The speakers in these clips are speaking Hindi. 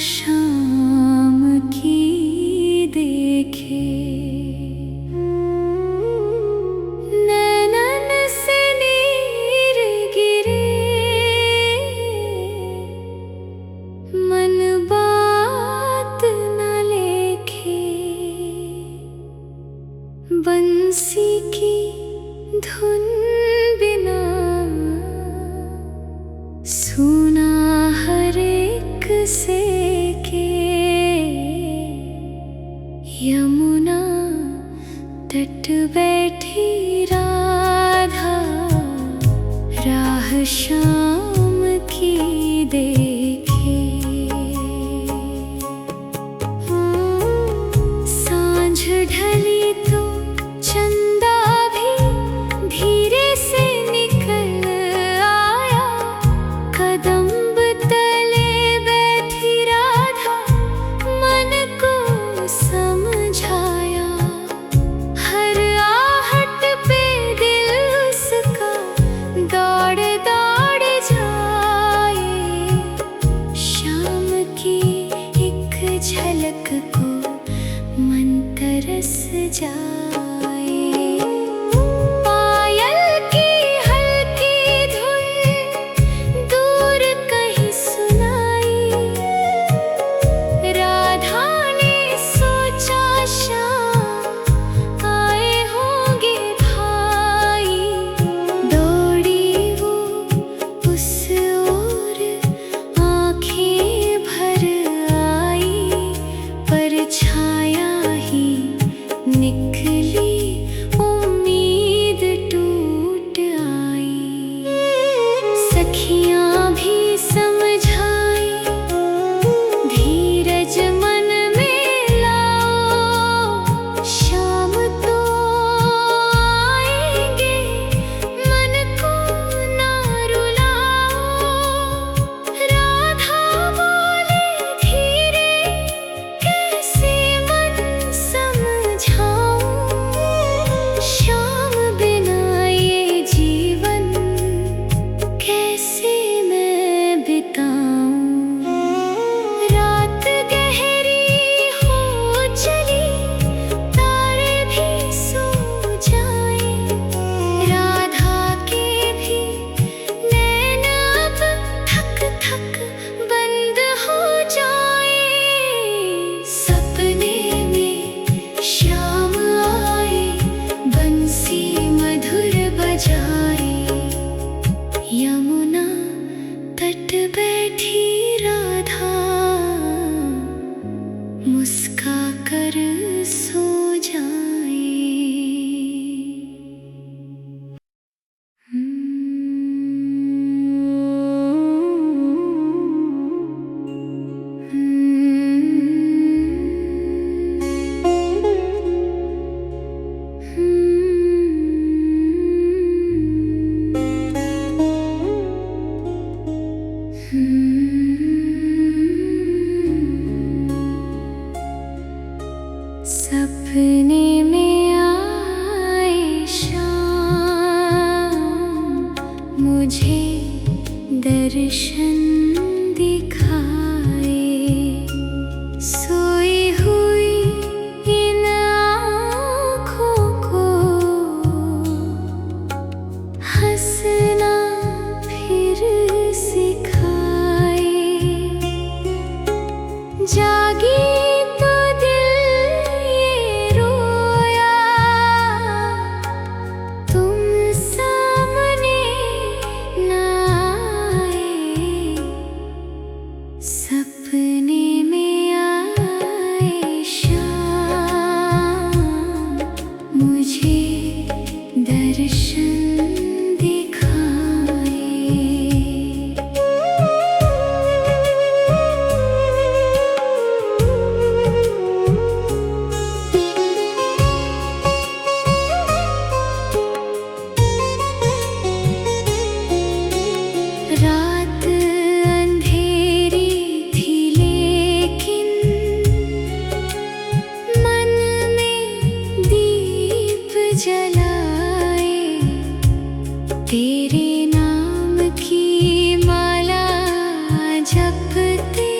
शाम की देखे, नैनन से नीर गिरे, मन बात न लेखे। बंसी की धुन बिना सुना हर एक से के, यमुना तट बैठी राधा, राह शाम की देखे। सांझ ढली तो चंदा भी धीरे से निकल आया, कदम्ब तले बैठी राधा, मन को समझाया। हर आहट पे दिल उसका दौड़ दौड़ जाए, शाम की एक झलक को मन तरस जाए। पायल की हल्की धुन दूर कहीं सुनाई, राधा ने सोचा शाम आए होंगे भाई। दौड़ी वो उस ओर, आंखें भर आई, परछाया ही निकली, उम्मीद टूट आई। सखियां भी समझाई, धीरज मन में लाओ, शाम तो आएंगे, मन को ना रुलाओ। राधा बोले धीरे, कैसे मन समझाऊं, शाम बिना ये जीवन कैसे मैं बिताऊं। रात गहरी हो चली, तारे भी सो जाए, राधा के भी नैन अब थक थक बंद हो जाए। सपने में श्याम आए, बंसी मधुर बजाए, यमुना तट बैठी राधा, मुस्का कर सो जाए। सपने में आए शाम, मुझे दर्शन दिखाए। सोई हुई इन आँखों को हंसना फिर सिखाए। जागी तो दिल ये रोया, तुम सामने न आए। सपने में आए शाम, मुझे दर्शन दिखाए। रात अंधेरी थी लेकिन मन में दीप जलाए, तेरे नाम की माला जपते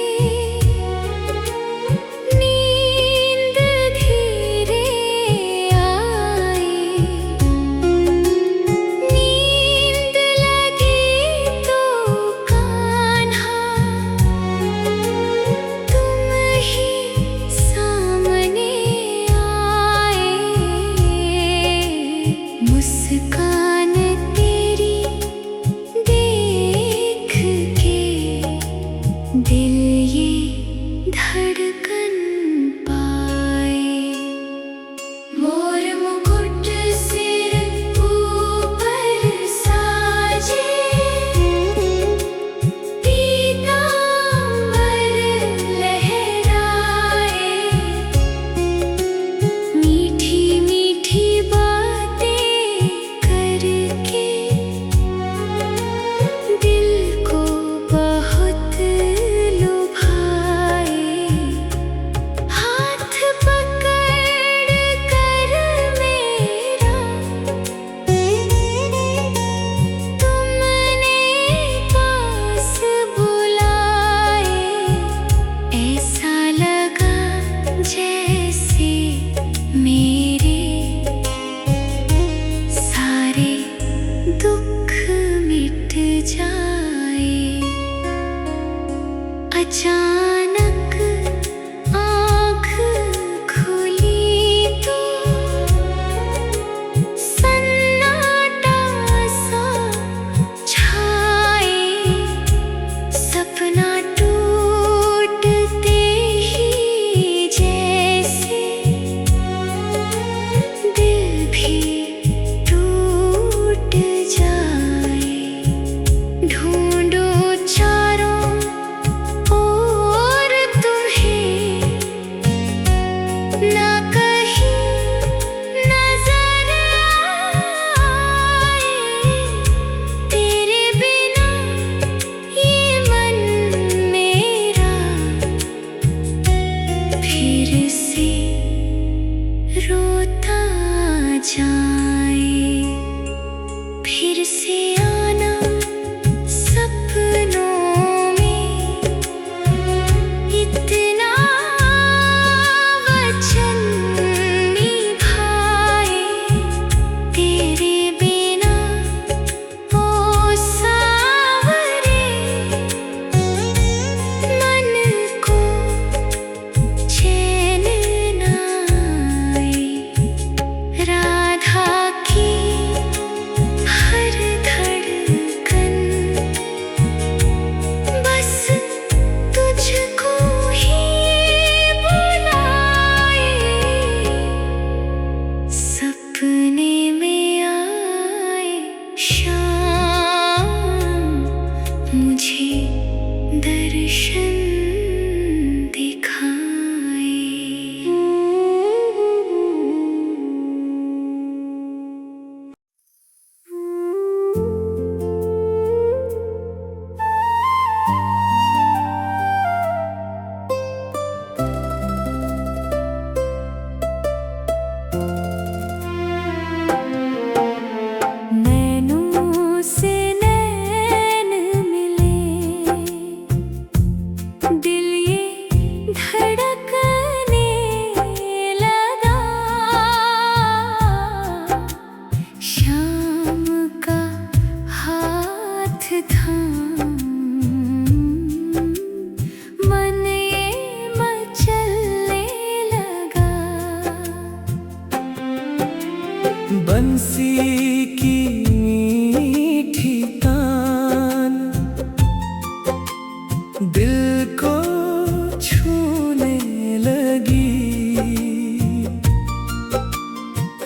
थाम मन ये मचलने लगा। बंसी की मीठी तान दिल को छूने लगी।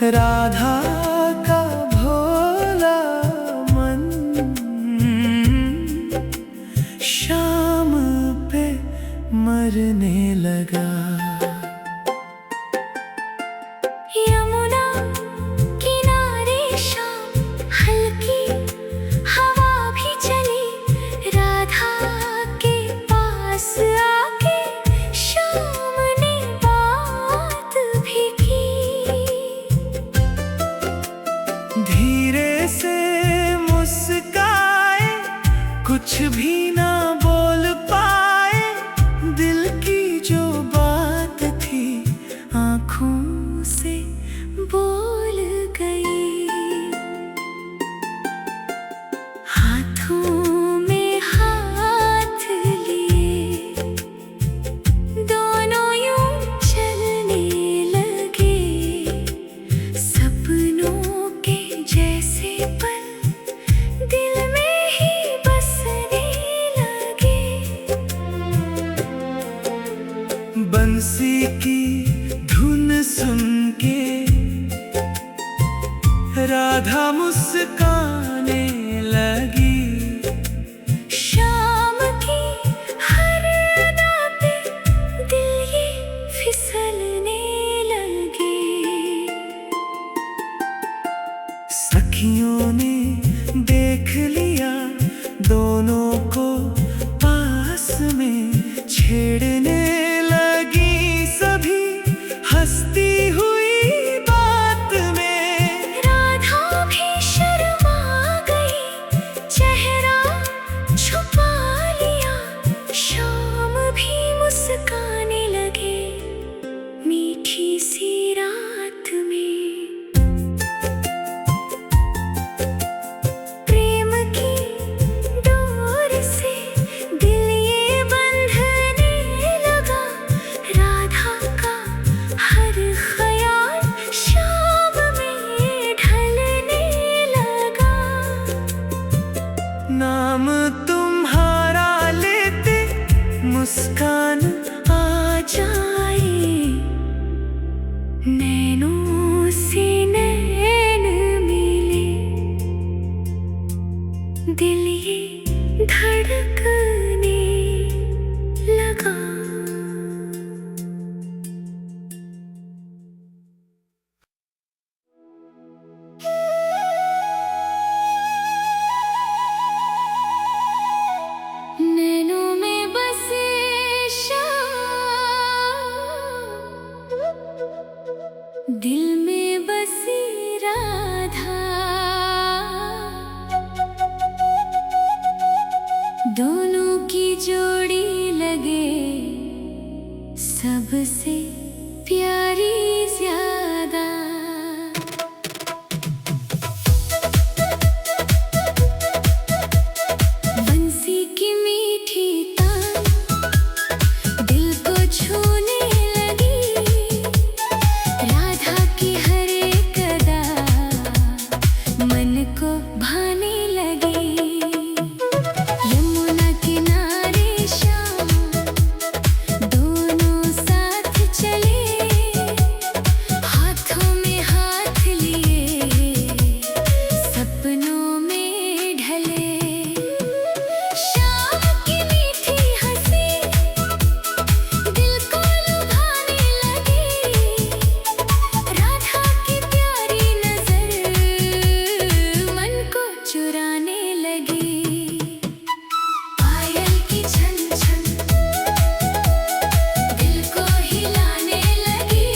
राधा का भोला मन शाम पे मरने लगा। यमुना किनारे शाम हल्की हवा भी चली। राधा के पास आके शाम ने बात भी की। धीरे से मुस्काए, कुछ भी ना बोल पाए। दिल की जो बात थी आँखों से बोल गई। हाथों में हाथ लिए दोनों यूं चलने लगे। सपनों के जैसे पल दिल में ही बसने लगे। बंसी की धुन सुन के राधा मुस्काने लगी। शाम की हर अदा पे दिल ये फिसलने लगे। सखियों ने देख लिया दोनों को पास में, छेड़ने लगी सभी हंसती हुई बात में। राधा भी शर्मा गई, चेहरा छुपा लिया। शाम भी मुस्काने लगे मीठी सी रात में। प्रेम की डोर से दिल ये बंधने लगा। राधा का हर ख्याल शाम में ढलने लगा। नाम तुम्हारा लेते मुस्कान आ जाए, नैनों से नैन मिले। दिल ये धड़कने लगा। नैनों में बसे शाम, दिल में बसी राधा। दोनों की जोड़ी लगे सबसे प्यारी ज्यादा। बंसी की मीठी तान दिल को छूने लगी। राधा की हर एक अदा मन को भाने लगी। यमुना किनारे शाम दोनों साथ चले। हाथों में हाथ लिए सपनों में ढले। शाम की मीठी हंसी दिल को लुभाने लगी। राधा की प्यारी नजर मन को चुराने लगी। पायल की छन छन दिल को हिलाने लगी।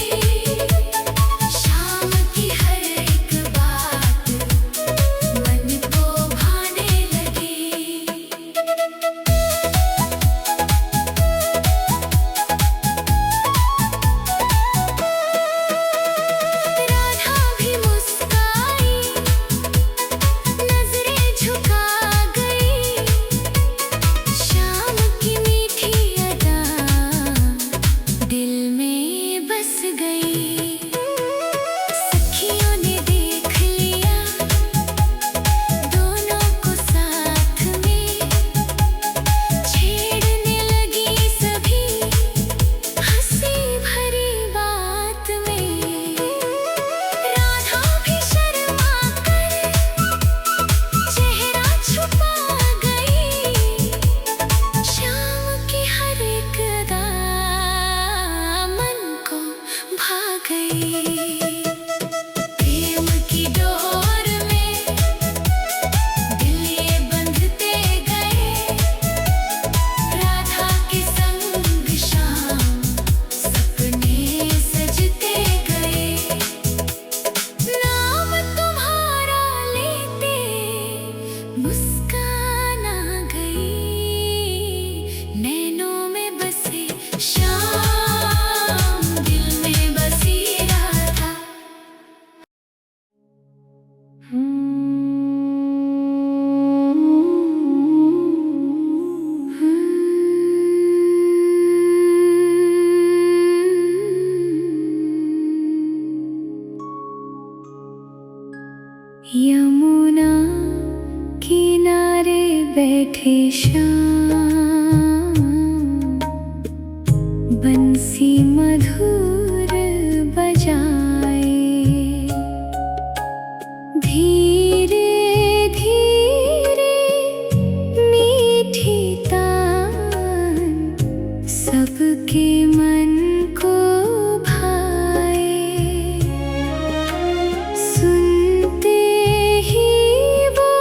शाम की हर एक बात मन को भाने लगी। राधा भी मुस्काई, नजरें झुका गई। मुस्कान आ गई, नैनों में बसे शाम, दिल में बसी रात। यमुना किनारे बैठे श्याम, बंसी मधुर बजाए, धीरे धीरे मीठी तान सबके मन को भाए। सुनते ही वो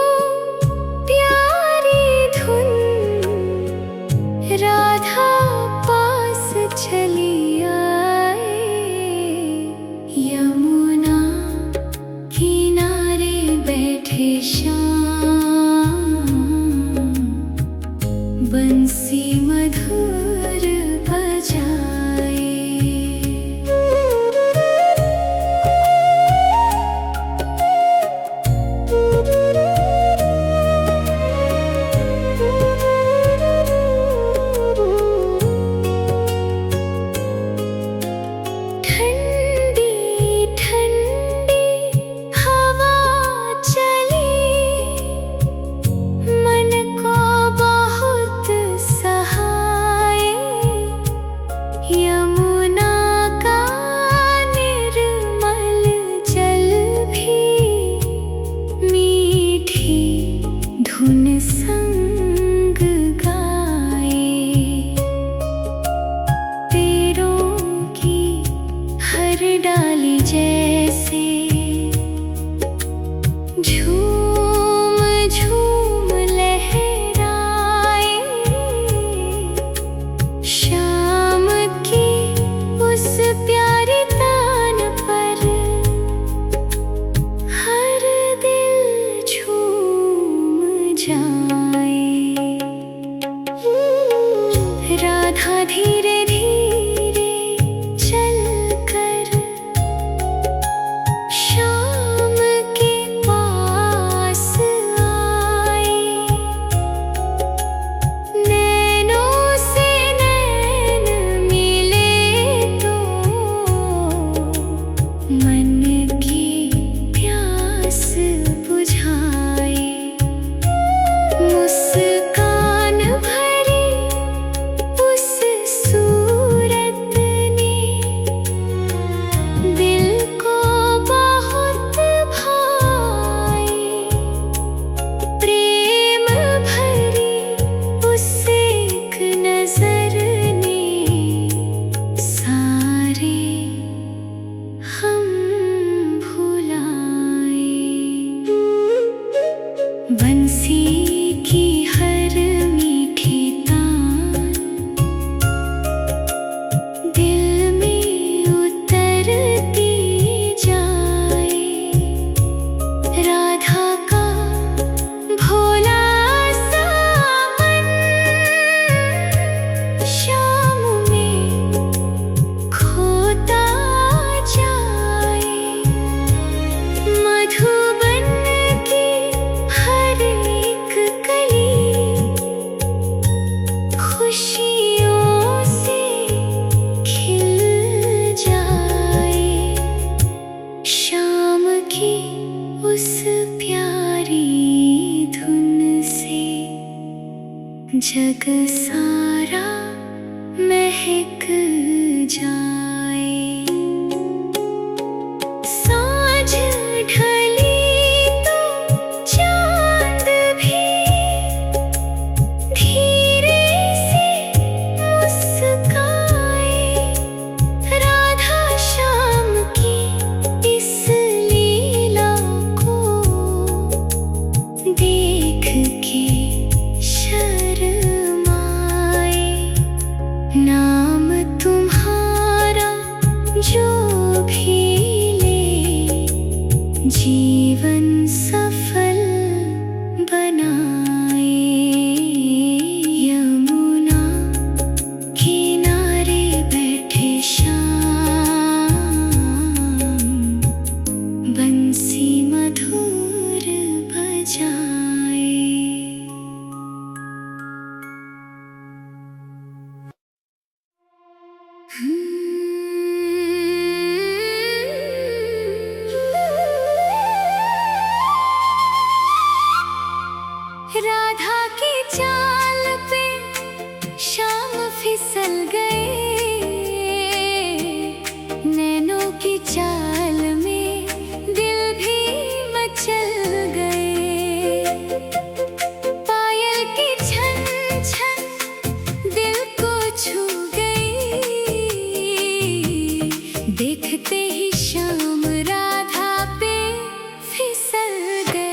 प्यारी धुन, राधा पास चली आए। यमुना किनारे बैठे श्याम, बंसी मधुर बजाए। ठंडी ठंडी हवा चली, मन को बहुत सहाय। यमुना का निर्मल जल भी मीठी धुन संग गाए। पेड़ों की हर डाली जैसे झूम झूम लहराए। शाम की उस प्यारी तान पर हर दिल झूम जाए। राधा धीरे धीरे चलकर शाम के पास आए। नैनों से नैन मिले तो मन की प्यास बुझाए। मुस्कान भरी उस सूरत ने दिल को बहुत भाई। प्रेम भरी उस एक नजर ने सारे हम भुलाए। बंसी की हर मीठी तान दिल में उतरती जाए। राधा का भोला सा मन शाम में खोता जाए। मधुबन की हर एक कली खुशियों से खिल जाए। शाम की उस प्यारी धुन से जग सारा महक जाए। सांझ ढली तो चांद भी धीरे से मुस्काए। राधा श्याम की इस लीला को देख के शर्माए। नाम तुम्हारा राधा की चाल पे शाम फिसल गए, नैनों की चाल में दिल भी मचल गए। पायल की छन छन दिल को छू गई, देखते ही शाम राधा पे फिसल गए।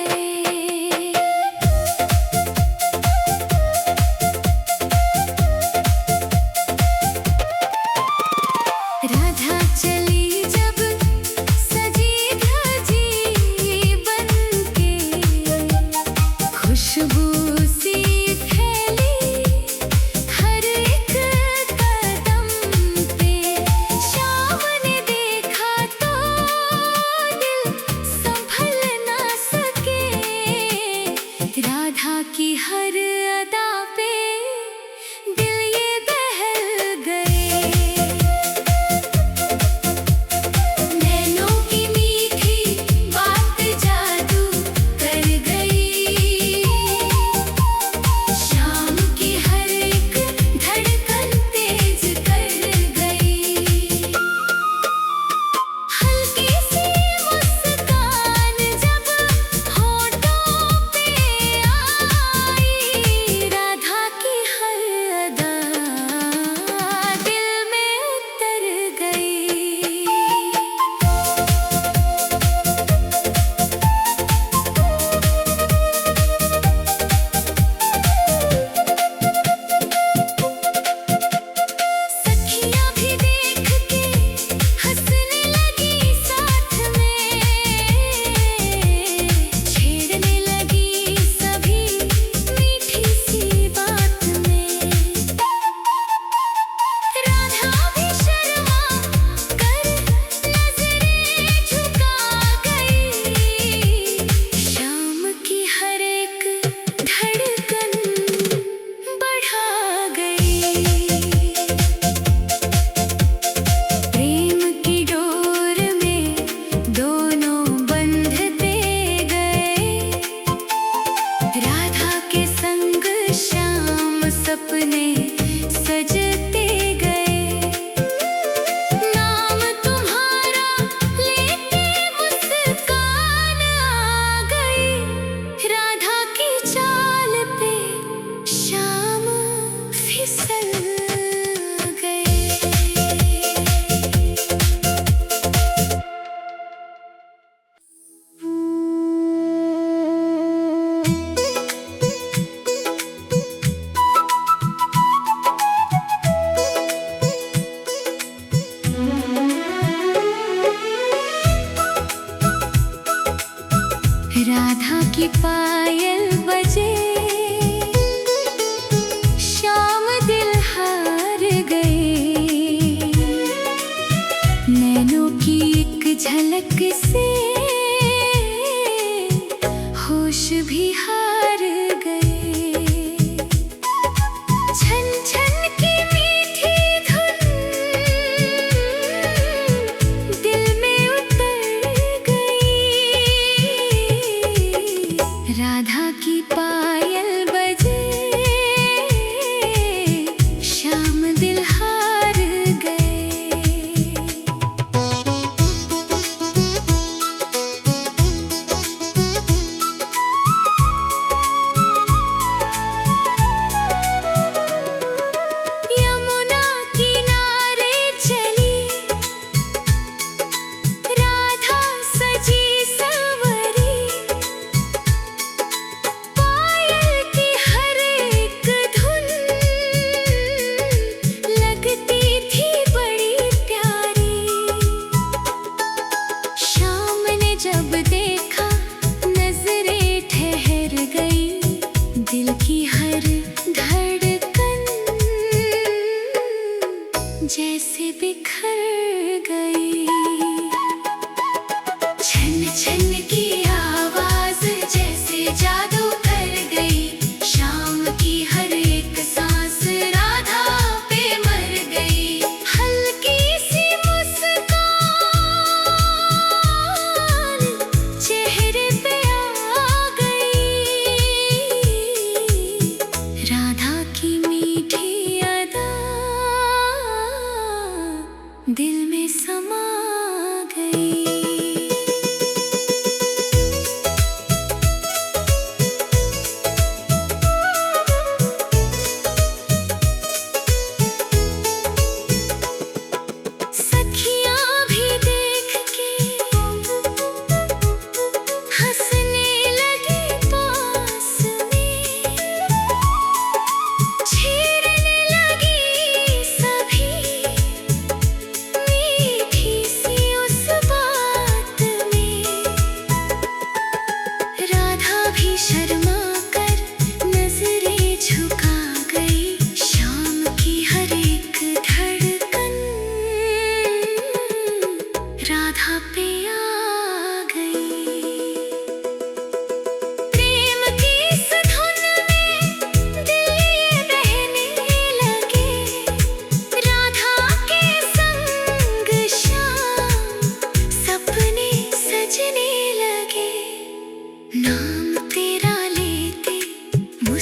राधा चली जब सजी धजी बनके, खुशबू सी फैली हर एक कदम पे। शाम ने देखा तो दिल संभल ना सके, राधा की हर अदा पे दिल ये बहल गए। नैनों की मीठी बात जादू कर गई, शाम की हर एक धड़कन तेज कर गई। हल्की सी मुस्कान जब होठों पे आई, राधा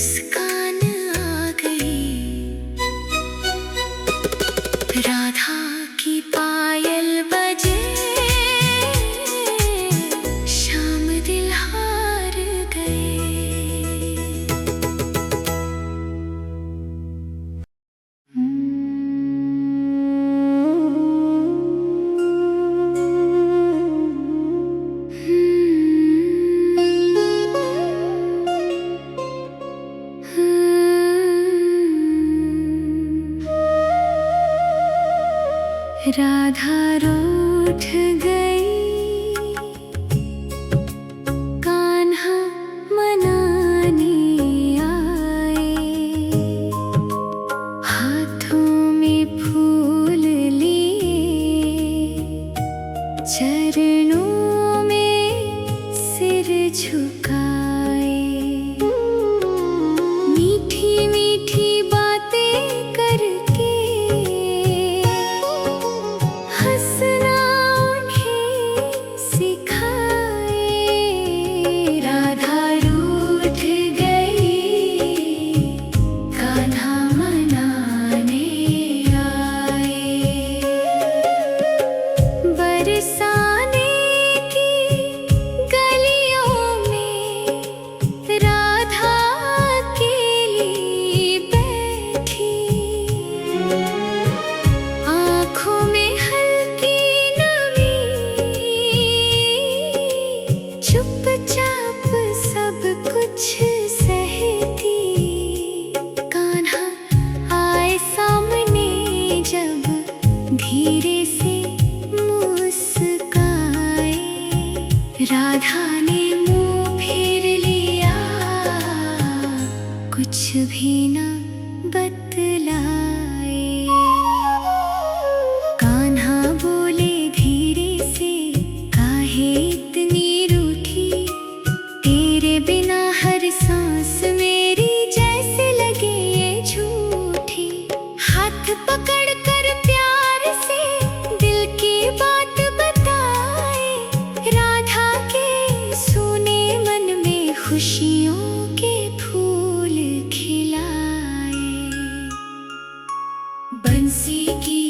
मुस्कान आ गई। राधा की पायल बजे, शाम दिल हार गए। राधा रूठ गई, कान्हा मनाने आए। हाथों में फूल लिए, चरणों में सिर झुकाए। मीठी मीठी बातें करके हंसना उन्हें सिखाए। राधा रूठ गई, कान्हा मनाने आए। बरसाने की गलियों में राधा अकेली बैठी। आँखों में हल्की नमी, चुपचाप सब कुछ सहती। कान्हा आए सामने जब, धीरे से मुस्काए। राधा ने मुंह फेर लिया, कुछ भी न बतलाए। कान्हा बोले धीरे से, काहे इतनी रूठी? तेरे बिना हर सांस मेरी जैसे लगे ये झूठी। हाथ पकड़ कर प्यार से दिल की बात बताए। राधा के सूने मन में खुशियों के फूल खिलाए। बंसी की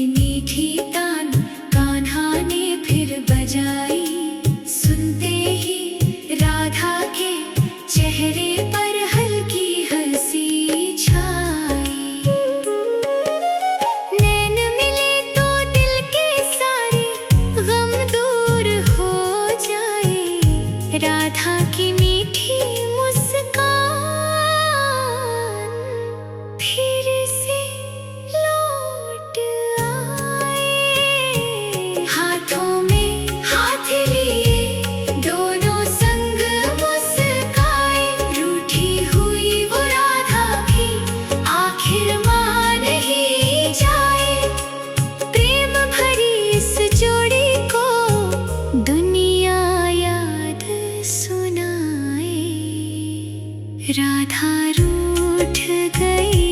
मीठी तान कान्हा ने फिर बजाई। सुनते ही राधा के चेहरे पर हल्की हंसी छाई। नैन मिले तो दिल के सारे गम दूर हो जाए। राधा की मीठी मुस्कान फिर से लौट आए। हाथों में हाथ लिए दोनों संग मुस्काए। रूठी हुई वो राधा भी आखिर मान ही जाए। प्रेम भरी इस जोड़ी को दुनिया याद सुनाए। राधा रूठ गई,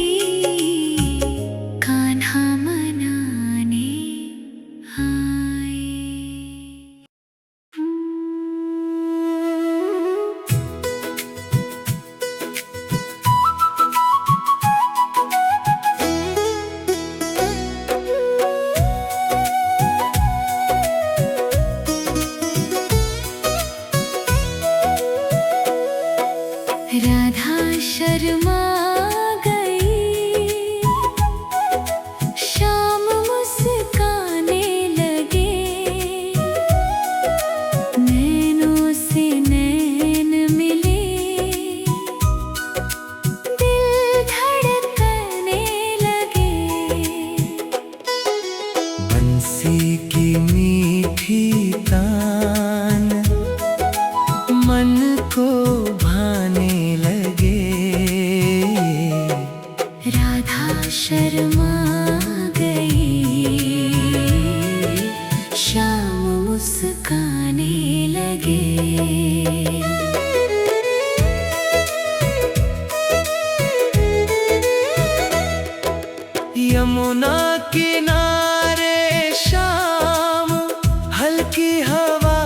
कान्हा मनाने आए। राधा शर्मा गई, शाम मुस्काने लगे। नैनों से नैन मिले, दिल धड़कने लगे। बंसी की मीठी तान मन को भाने लगे। राधा शर्मा गई, शाम मुस्काने लगे। यमुना किनारे शाम हल्की हवा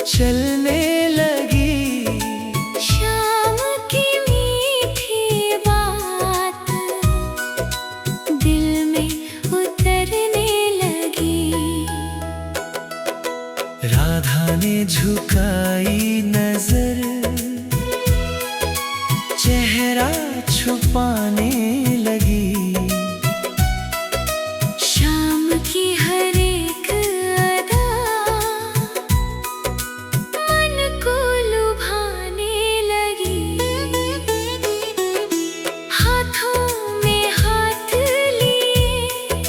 चलने लगी। शाम की मीठी चेहरा छुपाने लगी। शाम की हर एक अदा मन को लुभाने लगी। हाथों में हाथ लिए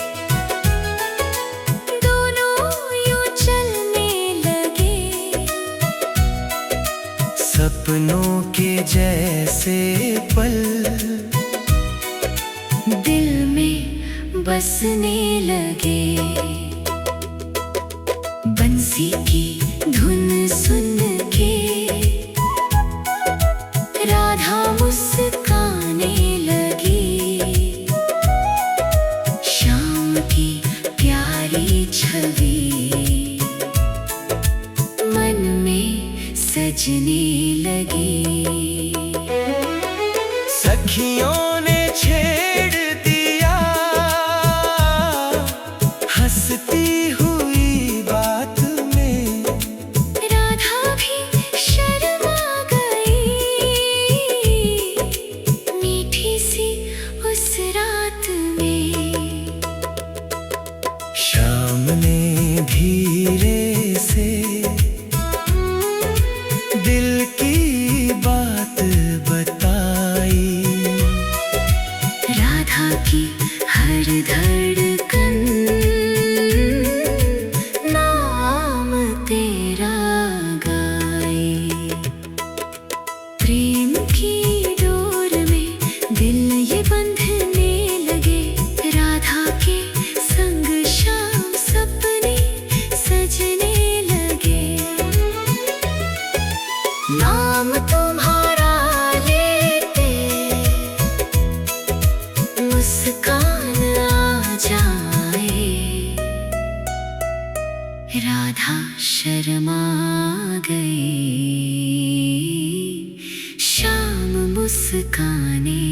दोनों यूं चलने लगे। सपनों के जैसे पल दिल में बसने लगे। बंसी की धुन सुन के राधा मुस्काने लगी। शाम की प्यारी छवि मन में सजने लगी। सखियों ने छेड़ दिया हंसती हुई बात में। राधा भी शर्मा गई मीठी सी उस रात में। शाम ने धीरे से दिल की बात बताई। राधा की हर धड़कन नाम तेरा गाए। प्रेम की डोर में दिल ये बंधने लगे। राधा के संग शाम सपने सजने लगे। नाम तुम्हारा लेते मुस्कान आ जाए। राधा शर्मा गई शाम मुस्काने